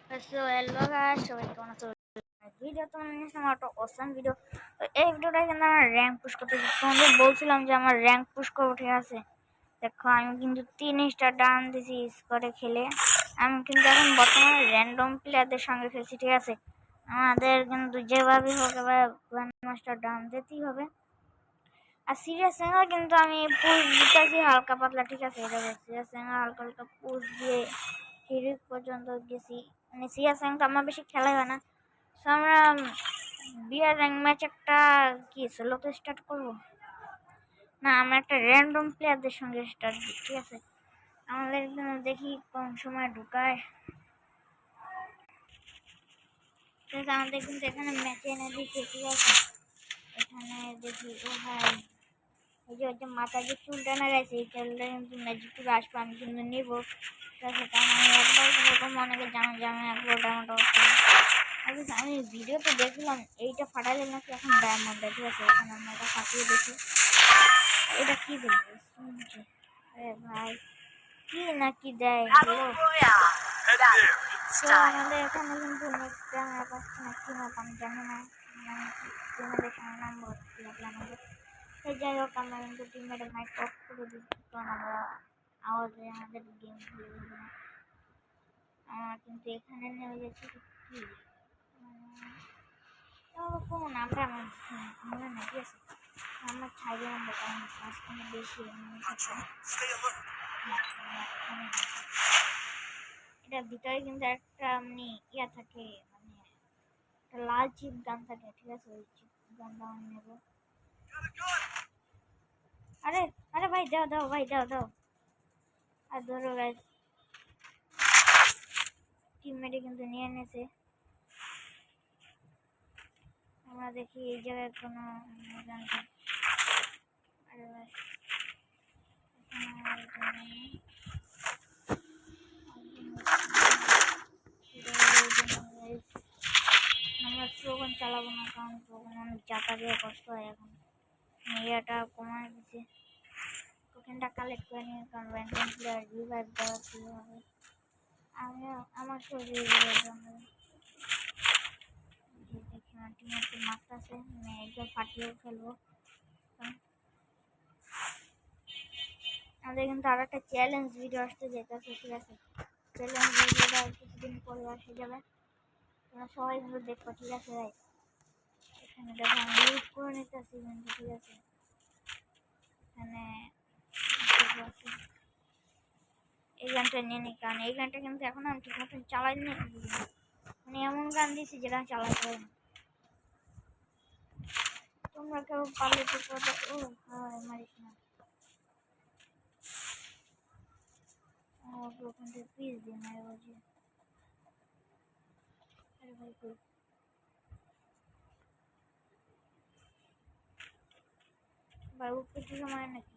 So hello guys, সবাই কেমন আছো? ভিডিও তো আমার একটা অসাম ভিডিও। এই ভিডিওটা কিন্তু আমার র্যাঙ্ক পুশ করতে, তোমাদের বলছিলাম যে আমার র্যাঙ্ক পুশ করে উঠে আছে। দেখো আমি কিন্তু 3 স্টার ডান দিছি স্কোয়াডে খেলে। আমি কিন্তু এখন বর্তমানে র্যান্ডম প্লেয়ারদের সঙ্গে খেলছি, ঠিক আছে? আমাদের কিন্তু যেভাবেই হোক এবার গ্র্যান্ড মাস্টার ডান যেতেই হবে। আর সিরিয়াস র্যাঙ্ক কিন্তু আমি পুশ দিতেছি হালকা পাতলা, ঠিক আছে? এটা সিরিয়াস র্যাঙ্ক হালকা হালকা পুশ দিয়ে হিরোইক পর্যন্ত গেছি। মানে সিরিয়াস র্যাঙ্ক আমার বেশি খেলাই হয় না। সো আমরা বিয়ার র্যাঙ্ক ম্যাচ একটা কি সোলোতে স্টার্ট করবো না, আমরা একটা র্যান্ডম প্লেয়ারদের সঙ্গে স্টার্ট দিই, ঠিক আছে? আমাদের দেখি কম সময় ঢুকায়। ঠিক আছে, আমাদের কিন্তু এখানে ম্যাচে এনে দিচ্ছে, ঠিক আছে? এখানে দেখি ও ভাই, এই যে মাথা যে চুলটা না গেছে, এই চুলটা কিন্তু ম্যাজিক টুকু আসবে, আমি কিন্তু নেবো, ঠিক আছে? কারণ আমি একবার এরকম অনেকে জানো যে আমি একবার ডায়মন্ড আমি ভিডিওতে দেখলাম এইটা ফাটাইলে নাকি এখন ডায়মন্ড, ঠিক আছে? এখন আমরা এটা ফাটিয়ে দেখি এটা কি বলবো। আরে ভাই কি না কি দেয় হলো। তো আমাদের এখানে কিন্তু নেক্সট টাইম পাচ্ছি না কি মাপ আমি জানি না, টিমমেটের সঙ্গে নাম্বার লাগলাম আমাদের। তো যাই হোক আমরা কিন্তু টিমমেটের মাইক অফ করে দিচ্ছি, কারণ আমরা আওয়াজে আমাদের গেম খেলে দেবো না। আমরা কিন্তু এখানে নেমে গেছি কি কোন নামটা আমার মনে নাই, ঠিক আছে? আমার ছাড়িয়ে নামবো কারণ মাঝখানে বেশি এটার ভিতরে কিন্তু একটা এমনি ইয়া থাকে, মানে একটা লাল চিপ গান থাকে, ঠিক আছে? ওই চিপ গানটা আমি নেবো। আরে আরে ভাই দাও দাও, ভাই দাও দাও, আর ধরো গাইস টিমমেটে কিন্তু নিয়ে এনেছে। আমরা দেখি এই জায়গায় কোনো গান। আরে ভাই আমরা স্লোগান চালাবো না, কারণ স্লোগান অনেক চাপা দিয়ে কষ্ট হয়। এখন এরিয়াটা কমায় দিচ্ছে, টোকেনটা কালেক্ট করে নিয়ে, কারণ র্যান্ডম প্লেয়ার রিভাইভ দেওয়া কীভাবে আমি আমার শরীরে দেখি আমার টিমে মারতেছে, মানে একদম ফাটিয়ে ফেলবো। আমাদের কিন্তু আর একটা চ্যালেঞ্জ ভিডিও আসতে যেতেছে, ঠিক আছে? চ্যালেঞ্জ ভিডিওটা কিছুদিন পরে আসে যাবে, তোমরা সবাই কিন্তু দেখো, ঠিক আছে? গাইস এখানে দেখো আমি ইউজ করে নিতেছি কিন্তু, ঠিক আছে? এখানে এই গানটা নিয়ে নিই, কারণ এই গানটা কিন্তু এখন আমি ঠিক মতন চালাই নি, মানে এমন গান দিয়েছি যেটা চালাতে পারি না। তোমরা কেউ পারলে ঠিক মতো ও ভাই মারিস না, ওখান থেকে পিস দিই না বলছি। আরে ভাই কই ভাই উঠতে কি সময় নাকি?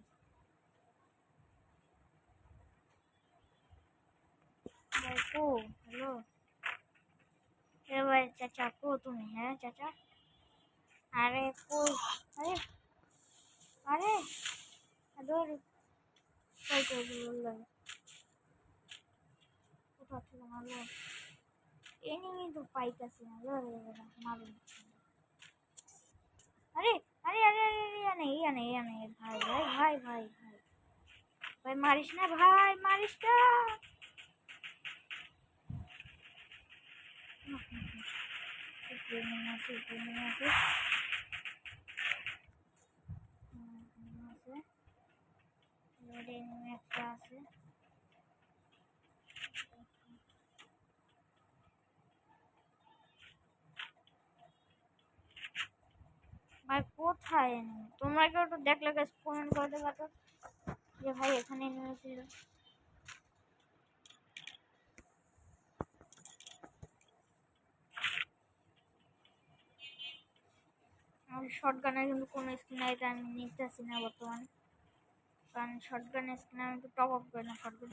ভাই কো হ্যালো, এ ভাই চাচা কো তুমি? হ্যাঁ চাচা, আরে কো, আরে আরে ধর কই কই বললাম কোথা থেকে মারলো? এনিমি তো পাইতাছি না, মারুন। আরে আরে আরে আরে ইয়ানে ইয়ানে ইয়ানে ভাই ভাই ভাই ভাই ভাই ভাই মারিস না, ভাই মারিস না। ট্রেনিং আছে, ট্রেনিং আছে, আছে একটা আছে। ভাই কোথায় enemy? তোমরা কেউ একটু দেখলে কমেন্ট করে দেবা তো যে ভাই এখানে enemy ছিল। আমার শর্টগানের কিন্তু কোনো স্কিন নাই, তাই আমি নিতেছি না বর্তমানে, কারণ শর্টগানের স্কিন আমি একটু টপ আপ করি না। শর্টগান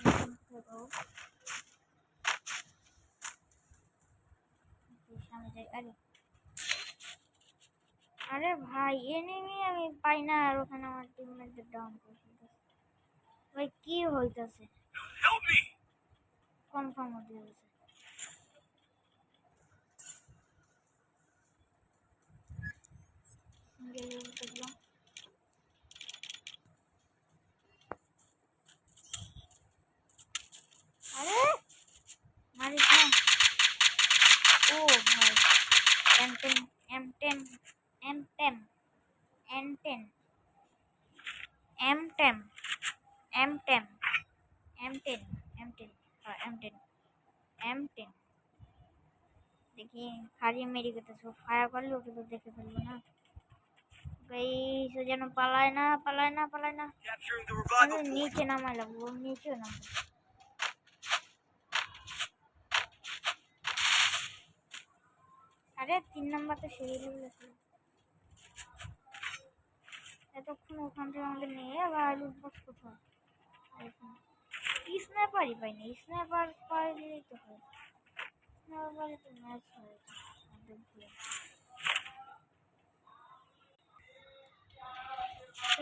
সামনে যাই। আরে আরে ভাই এনিমি আমি পাই না, আর ওখানে আমার টিমমেটদের ডাউন করছে। ভাই কি হইতাছে? কনফার্ম হতে গেছে। দেখলাম। আরে মারিস না। ও ভাই M10 M10 M10 M10 M10 M10 M10 M10 M10 M10 দেখি হারিয়ে মেরে গেছে ফায়ার করলে ওকে তো দেখে ফেলবো না ভাই সে যেন পালায় না পালায় না পালায় না নিচে নামাই লাগবো নিচে নামবো আরে 3 নাম্বার তো সেই গেছে এতক্ষণ ওখান থেকে আমাদের নিয়ে আবার লুট বক্স কোথাও স্নাইপারই পাইনি স্নাইপার পাইলেই তো হয় স্নাইপারে তো ম্যাচ হয়ে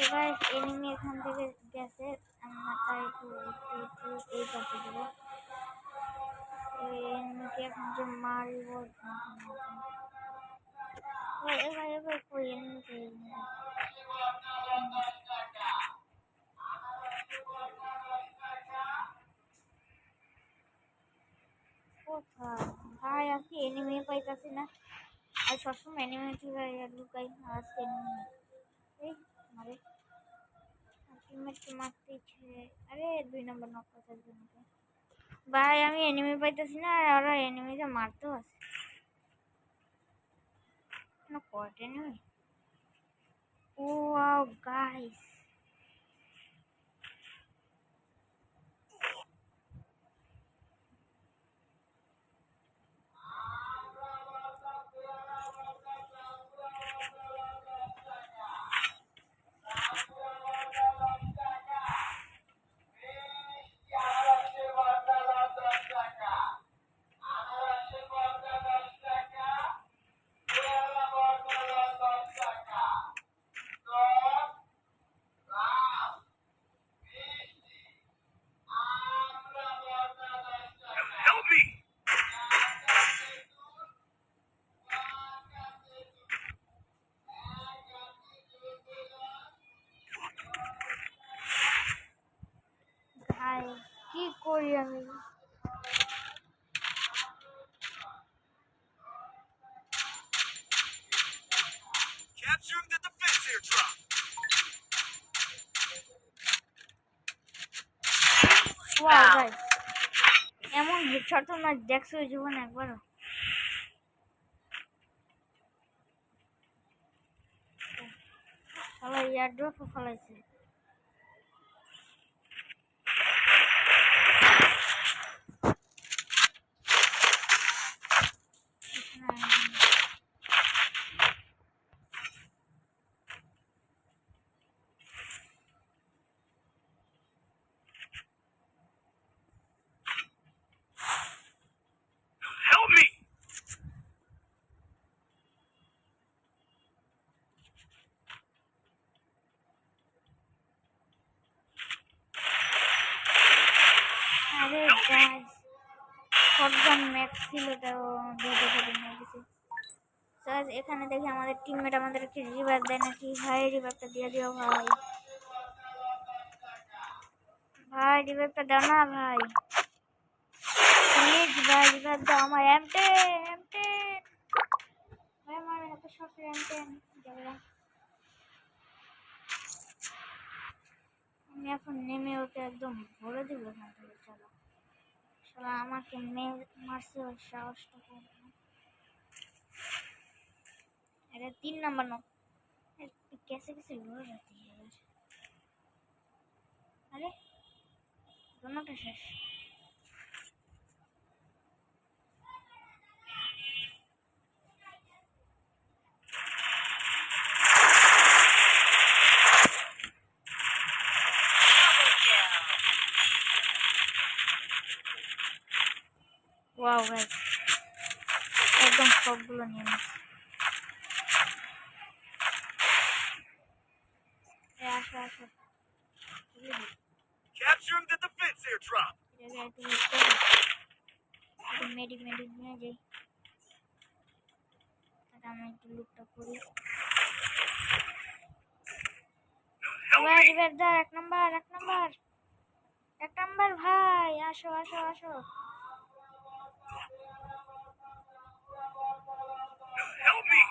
এবার এনিমি এখান থেকে গেছে আমরা তাই একটু এই পাশে দেবো এনিমিকে এখন যে মারব এবার এবার কই এনিমিকে কোথায় ভাই আজকে এনিমি পাইতাছি না আর সবসময় এনিমি থেকে লুকাই আজকে এনিমি এই মারে টিমমেটকে মারতে ইচ্ছে আরে 2 নাম্বার নক করতে হবে ভাই আমি এনিমি পাইতাছি না আর ওরা এনিমিকে মারতেও আছে না কট এনিমি ও ওয়াও গাইস কি করি আমি Capturing the defense airdrop. Wow guys এমন হেডশট তো না দেখছো জীবনে একবারও শালা এয়ারড্রপ ফলাইছে Help me! আরে গাইস শটগান ম্যাক্স ছিল তাও দুটো করে নিয়ে গেছে গাইস এখানে দেখি আমাদের টিমমেট আমাদেরকে রিভাইভ দেয় নাকি ভাই রিভাইভটা দিয়ে দিও ভাই ভাই রিভাইভটা দাও না ভাই প্লিজ ভাই রিভাইভ দাও আমার M10 ভাই আমার এত শর্ট M10 যাবে আমি এখন নেমে ওকে একদম ভরে দিব এখান থেকে চলো শালা আমাকে মারছে ওর সাহসটা কম এটা 3 নাম্বার নো कैसे कैसे हो जाती है यार अरे दोनों का शेष वाओ गाइस एकदम সবগুলো নিয়ে নিয়েছি আসো আসো Capturing the defense airdrop. Medic medic নিয়ে যাই আমি একটু লুকটা করি ভাই রিভাইভ দাও, এক নাম্বার ভাই, আসো আসো আসো। Help me!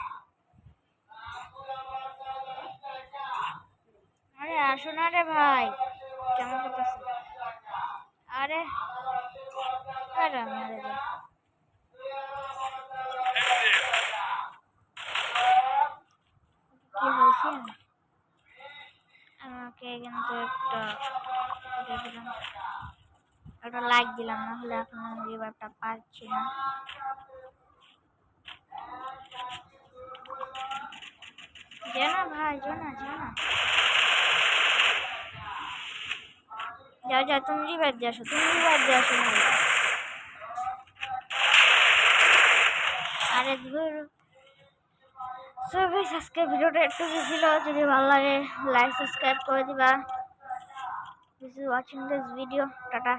আরে আসো না রে ভাই, কেমন করতেছে? আরে আরে মেরে দে। কি হয়েছে? আমাকে কিন্তু একটা লাইক দিলাম, না হলে এখন আমি রিভাইভটা পাচ্ছি না। জানা ভাই, জানা যা তুমি রিভাইভ দিয়ে আসো, ভাই। আরে ধুর। সো গাইস, আজকে ভিডিওটা একটু ছিল, যদি ভালো লাগে লাইক সাবস্ক্রাইব করে দিবা। This is watching this video, tata.